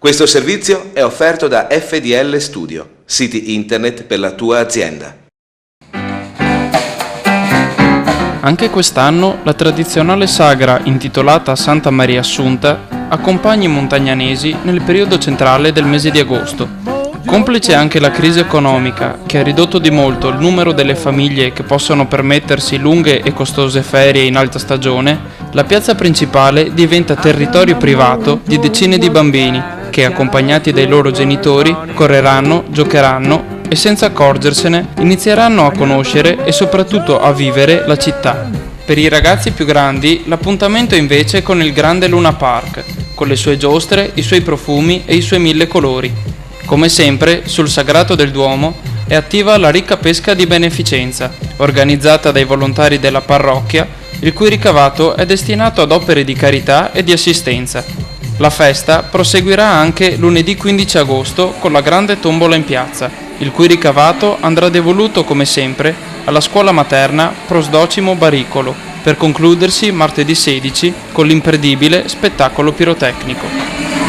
Questo servizio è offerto da FDL Studio, siti internet per la tua azienda. Anche quest'anno la tradizionale sagra intitolata Santa Maria Assunta accompagna i montagnanesi nel periodo centrale del mese di agosto. Complice anche la crisi economica, che ha ridotto di molto il numero delle famiglie che possono permettersi lunghe e costose ferie in alta stagione, la piazza principale diventa territorio privato di decine di bambini che, accompagnati dai loro genitori, correranno, giocheranno e senza accorgersene inizieranno a conoscere e soprattutto a vivere la città. Per i ragazzi più grandi l'appuntamento è invece con il grande Luna Park, con le sue giostre, i suoi profumi e i suoi 1000 colori. Come sempre, sul Sagrato del Duomo è attiva la ricca pesca di beneficenza, organizzata dai volontari della parrocchia, il cui ricavato è destinato ad opere di carità e di assistenza. La festa proseguirà anche lunedì 15 agosto con la grande tombola in piazza, il cui ricavato andrà devoluto come sempre alla scuola materna Prosdocimo Baricolo, per concludersi martedì 16 con l'imperdibile spettacolo pirotecnico.